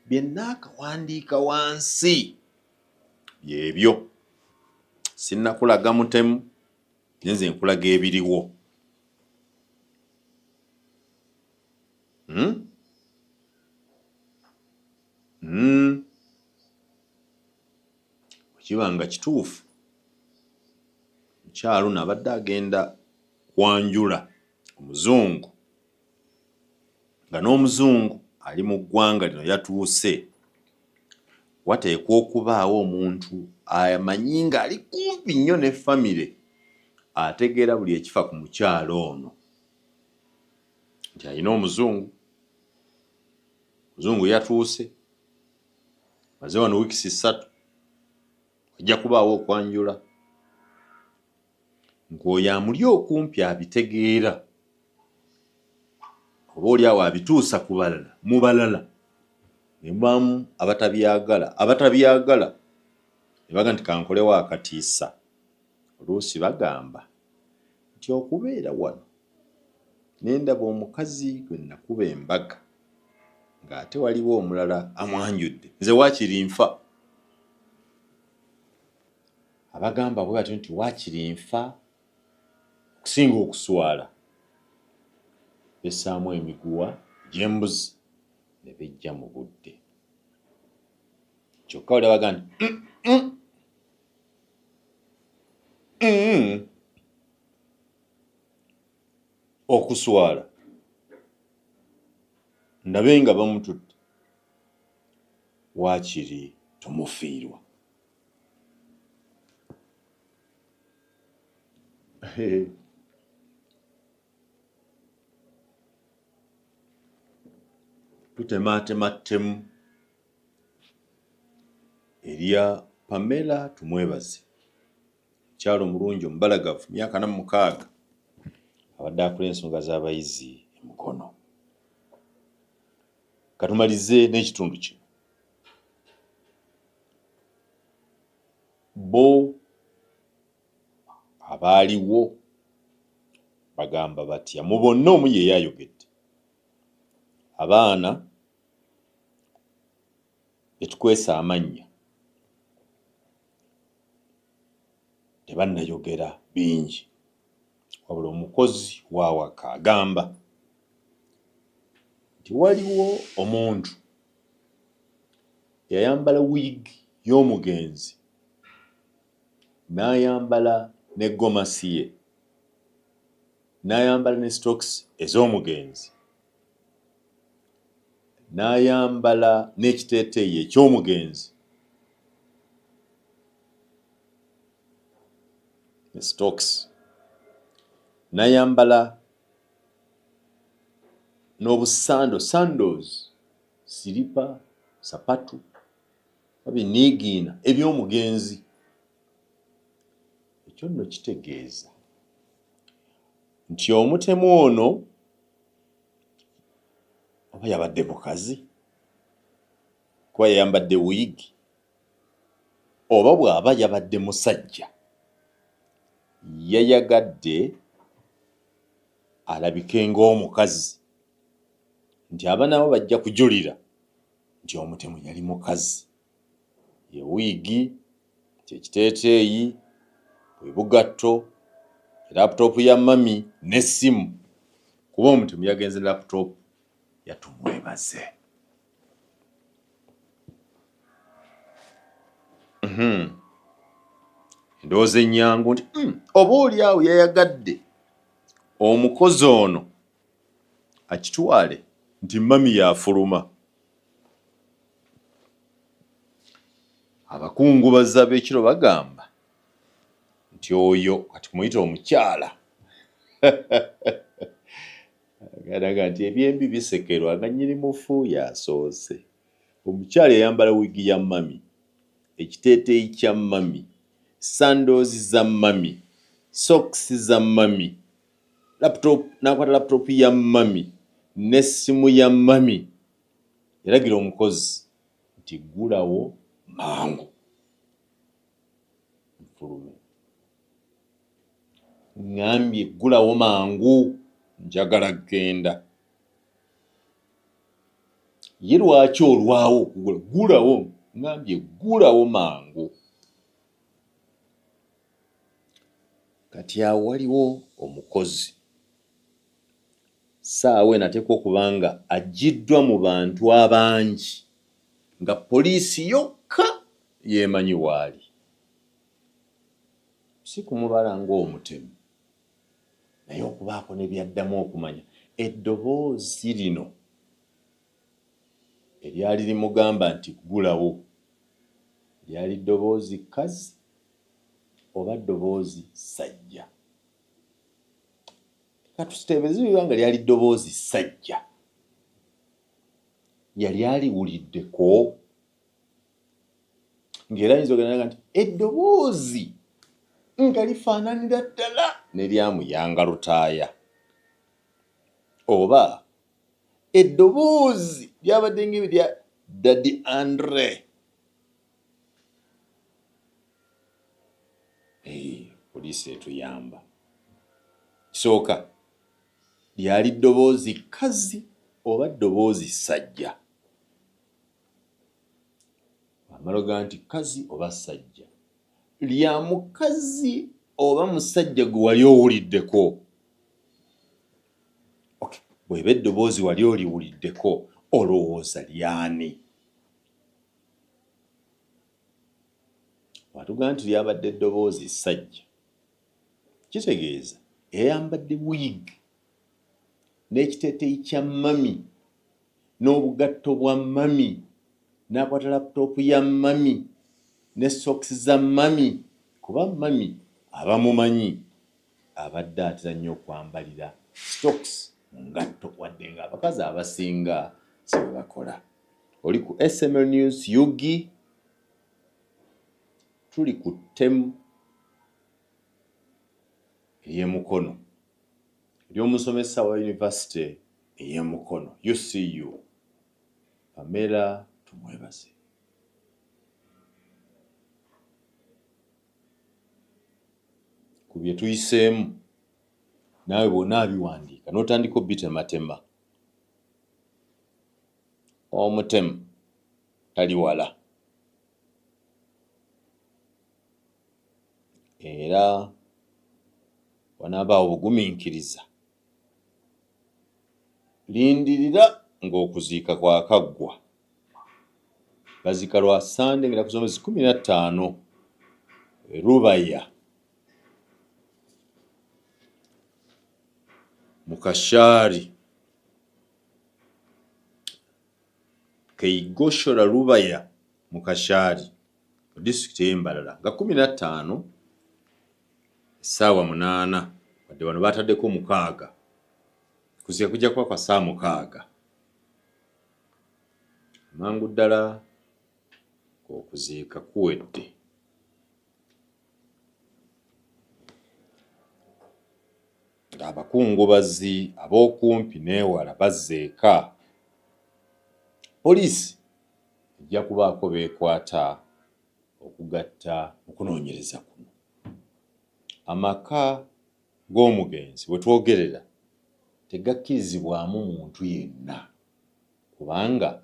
bye nnaakawandiika wansi byebyo. Sinnakulaga mutemu, nze nkulaga ebiriwo. Kiba nga kituufu mukyalo n'abadde agenda kwanjula omuzungu, nga n'omuzungu ali mu ggwanga lino yatuuse, wateekwa okubaawo omuntu amanyi ng'ali kumpi nnyo ne famire, ategeera buli ekifa ku mukyalo ono nti alina omuzungu yatuuse, maze wano wiikisi 3 ajja kubaawo okwanjula. Ng'oyo amuli okumpi abitegeera, oba oli awo abituusa ku balala, mu balala ne mubaamu abatabyagala ne baga nti kankolewo akatiisa. Oluusi bagamba nti okubeera wano ne ndaba omukazi gwe nakuba embaga ng'ate waliwo omulala amwanjudde, nze waakiri nfa. Abagamba bwe batyo nti waakiri nfa okusinga okuswala, bessaamu emiguwa gy'embuzi ne bejja mu budde. Kyokka oli abaga nti okuswala ndabe nga bamututte, waakiri tumufiirwa. Tutemaatema ttemu erya Pamela tumwebaze, mukyalo omulungi omubalagavu, myaka 46, abadde akola ensonga z'abayizi e Mukono. Katumalize n'ekitundu kino. Bo abaaliwo bagamba batya, mu bonna omu ye yayogedde. Abaana betukwesa amannya tebannayogera bingi, wabula omukozi w'awaka agamba nti waliwo omuntu yayambala wiigi y'omugenzi n'ayambala ne gomasi ye, n'ayambala ne stocks ez'omugenzi, n'ayambala n'ekiteeteeyi eky'omugenzi ne stocks, n'ayambala n'obusando, sandals, siripa, sapatu, babiniigiina eby'omugenzi. ekyo nno kitegeeza nti omutemu ono oba yabadde mukazi kuba yayambadde wiigi oba bw'aba yabadde musajja yayagadde alabike ng'omukazi nti aba nabo bajja kujulira nti omutemu yali mukazi. Ye wiigi, kyekiteeteeyi, bwe bugatto, laputoopu ya mami n'essimu. Kuba omutemu yagenze laputoopu yatumwebaze. Ndowooza ennyangu nti oba oli awo yayagadde omukozi ono akitwale nti mami yafuluma. Abakungubazi ab'ekiro bagamba nti oyo kati kumuyita omukyala agadaga nti ebyembi bisekerwa nga nnyinimufu yasoose. Omukyala yayambala wiigi ya mami, ekiteeteeyi kya mami, sandoozi za mami, sokisi za mami, n'akwata laputoopu ya mami n'essimu ya mami. Yalagira omukozi nti gulawo mangu nfulume. Ngambye gulawo mangu njagala kgenda. Ye lwaki olwawo okugula? Gulawo. Ngambye gulawo mangu. Kati awo waliwo omukozi saawa enateekwa okuba nga aggiddwa mu bantu abangi nga poliisi yokka yeemanyi waali. Si kumubala ng'omutemu naye okubaako ne byaddamu okumanya eddoboozi lino eryali limugamba nti gulawo lyali ddoboozi kazi oba ddoboozi ssajja. Katuteebeze biba nga lyali ddoboozi ssajja, yali aliwuliddeko ng'era ayinza okugenda nti eddoboozi nga lifaananira ddala n'eryamuyanga lutaaya, oba eddoboozi lyabadde ng'erya Daddy Andre. Poliisi etuyamba. Kisooka lyali ddoboozi kazi oba ddoboozi ssajja. Amaloga nti kazi oba ssajja, lya mukazi oba musajja gwe wali owuliddeko. Okay, bw'eba eddoboozi wali oliwuliddeko olowooza lyani? Watuga nti lyabadde eddoboozi ssajja, kitegeeza yayambadde wiigi n'ekiteeteeyi kya mami n'obugatto bwa mami n'akwata laputoopu ya mami ne sokisi za mami, kuba mami abamumanyi abadde atera nnyo okwambalira stokisi mu ngatto wadde nga abakazi abasinga si bwe bakola. Oli ku SML News Yugi, tuli ku ttemu ey'Emukono ery'omusomesa wa yunivasite ey'Emukono UCU, Pamela tumwebaze. Ku bye tuyiseemu naawe bw'onaabiwandiika n'otandika obbitematema, omutemu tali wala. Era wanaabaawo obugumiikiriza, lindirira ng'okuziika kwakaggwa. Baziika lwa Sande ngera ku mwezi 15 Rubaya mu Kashari, Keigoshora Rubaya mu Kashari mu disitulikiti y'Embarara nga 15 essaawa 8 wadde wano baataddeko 6 kuziika kujja kuba kwa saa 6 mangu ddala okuziika kuwedde. ng'abakungubazi ab'okumpi n'ewala bazze eka. Poliisi ejja kubaako beekwata okugatta okunoonyereza kuno. Amaka g'omugenzi bwe twogerera tegakkirizibwamu muntu yenna kubanga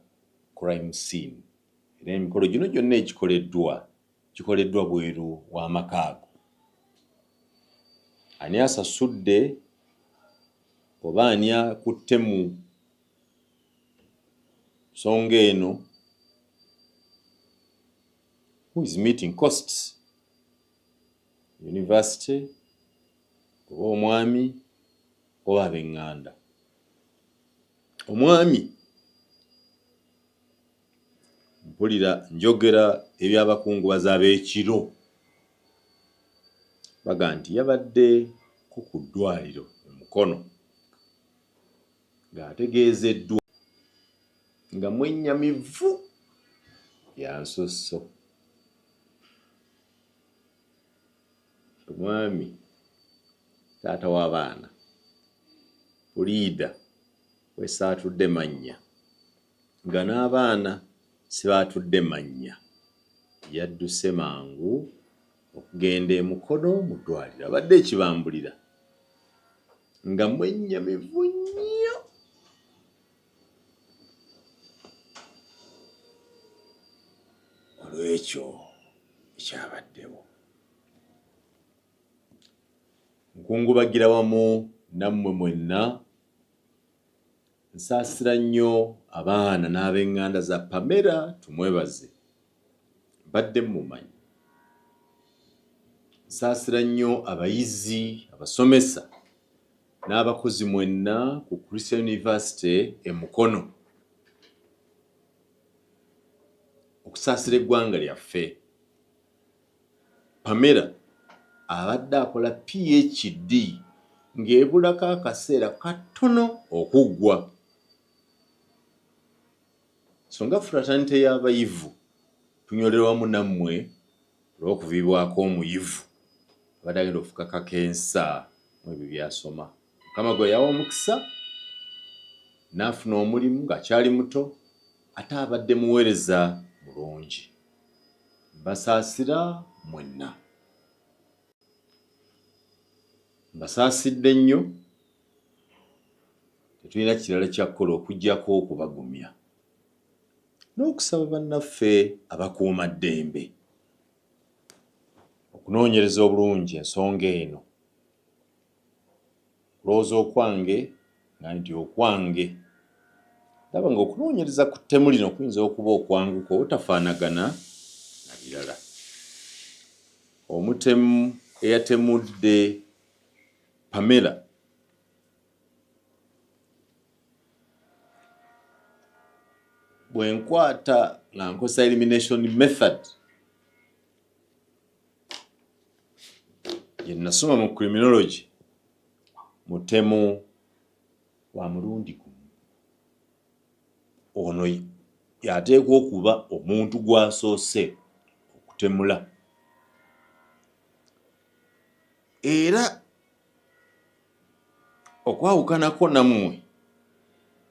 crime scene era emikolo gino gyonna gikoleddwa bweru w'amaka ago. Ani asasudde oba ani akutte mu nsonga eno, who is meeting costs? University oba omwami oba ab'eŋŋanda. Omwami mpulira njogera eby'abakungubazi ab'ekiro baga nti yabaddeko ku ddwaliro e Mukono ng'ategeezeddwa nga mwennyamivu ya nsusso. Omwami taata w'abaana puliida wese atudde mannya nga n'abaana si baatudde mannya, yadduse mangu okugenda e Mukono mu ddwaliro. Abadde ekibambulira nga mwennyamivu nnyo. Olw'ekyo ekyabaddewo nkungubagira wamu nammwe mwenna, nsaasira nnyo abaana n'ab'eŋŋanda za Pamela tumwebaze, mbadde mmumanyi. Nsaasira nnyo abayizi, abasomesa n'abakozi mwenna ku Christian University e Mukono okusaasira eggwanga lyaffe. Pamela abadde akola PhD ng'ebulako akaseera katono okuggwa. So nga fraternity y'abayivu tunyolera wamu nammwe olw'okuviibwako omuyivu abadde agenda okufukako akensa mu ebyo by'asoma. Mukama gwe yawa omukisa n'afuna omulimu ng'akyali muto ate abadde muweereza mulungi. Mbasaasira mwenna. Mbasaasidde nnyo, tetulina kirala kya kukola okuggyako okubagumya n'okusaba bannaffe abakuuma ddembe okunoonyereza obulungi ensonga eno. Kulowooza okwange nga nti okwange ndaba ng'okunoonyereza ku ttemu lino kuyinza okuba okwanguka obutafaanagana na birala. Omutemu eyatemudde Pamela bwe nkwata nga nkozesa elimination method gye nasoma mu criminology, mutemu wa mulundi gumu. Ono yateekwa okuba omuntu gw'asoose okutemula. Era okwawukanako nammwe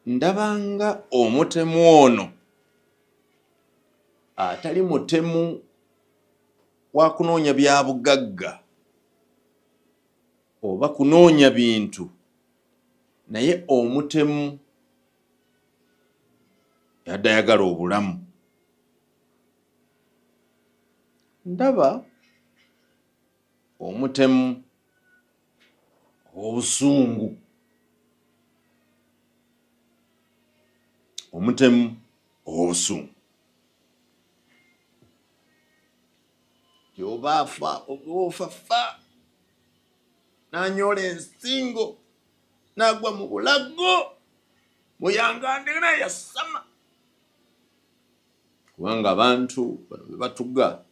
ndabanga omutemu ono atali mutemu wa kunoonya bya bugagga oba kunoonya bintu, naye omutemu yadde ayagala obulamu. Ndaba omutemu ow'obusungu, omutemu ow'obusungu y'oba afa ogw'ofafa n'anyoola ensingo n'agwa mu bulago muyangande naye yasama. Kubanga abantu bano be batuga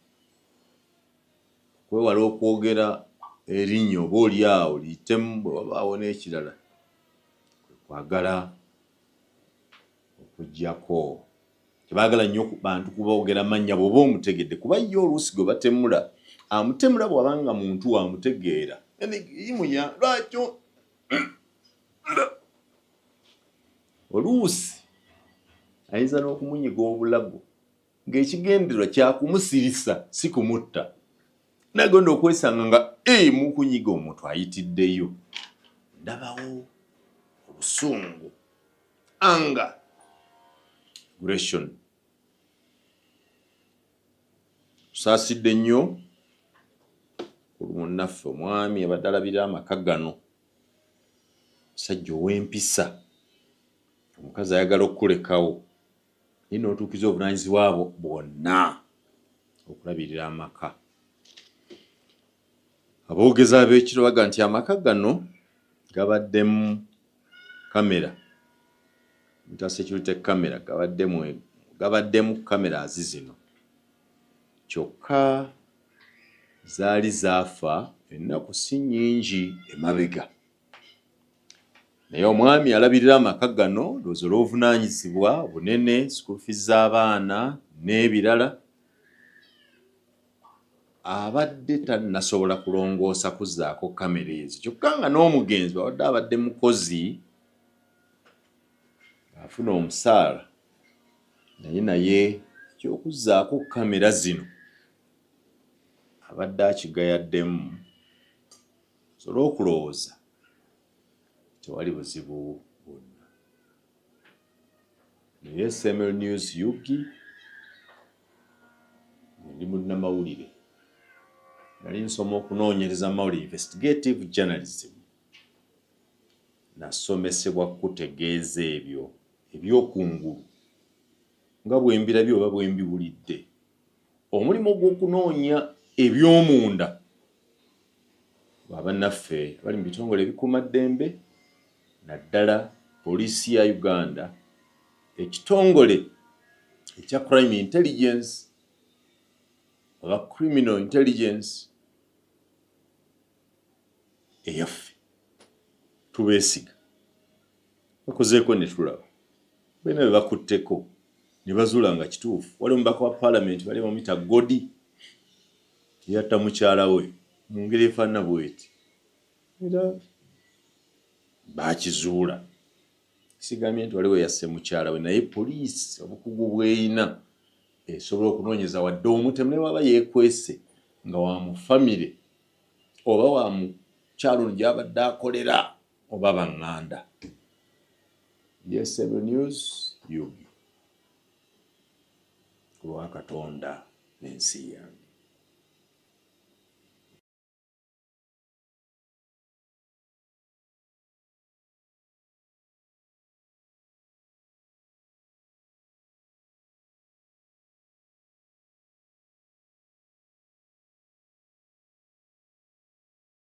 okwewala okwogera erinnya oba oli awo liyitemu bwe wabaawo n'ekirala kwagala okuggyako. Tebaagala nnyo ku bantu kuboogera mannya bw'oba omutegedde kuba ye oluusi gwe batemula amutemula bw'abanga muntu wamutegeera yimuya lwakyo oluusi ayinza n'okumunyiga obulago ng'ekigendererwa kyakumusirisa si kumutta nagonda okwesanga nga mukunyiga omuntu ayitiddeyo ndabawo obusungu anger aggression tusaasidde nnyo munnaffe omwami abadde alabirira amaka gano musajja ow'empisa omukazi ayagala okukulekawo naye n'otuukiza obuvunaanyizibwa abo bwonna okulabirira amaka aboogezi ab'ekiro baga nti amaka gano gabaddemu kamera nta security kamera gabaddemu kamera zino kyokka zaali zaafa ennaku si nnyingi emabega naye omwami alabirira amaka gano loozi olw'obuvunaanyizibwa bunene school fees z'abaana n'ebirala abadde tannasobola kulongoosa kuzzaako kamera ezo kyokka nga n'omugenzi abadde abadde mukozi afuna omusaala naye kyokuzzaako kamera zino abadde akigayaddemu sobola okulowooza tewali buzibu bwonna naye SML News Yugi ndi munnamawulire nali nsoma okunoonyereza mawulire investigative journalism nasomesebwa kutegeeza ebyo ebyokungulu nga bwe mbirabye oba bwe mbiwulidde omulimu gw'okunoonya ebyomunda bannaffe bali mu bitongole ebikuumaddembe naddala poliisi ya Uganda ekitongole ekya crime intelligence oba criminal intelligence eyaffe tubeesiga bakozeeko ne tulaba bena bwe bakutteko ne bazuula nga kituufu wali omubaka wa paalamenti bali bamuyita Godi yatta mukyala we mu ngeri efaanana bw'eti era baakizuula sigambye nti waliwo yasse mukyala we naye poliisi obukugu bw'eyina esobola okunoonyeza wadde omutemu naye waba yeekwese nga wa mu famire oba wa mukyalo ono gy'abadde akolera oba baŋŋanda. SML News Yugi olwa Katonda n'ensi yange.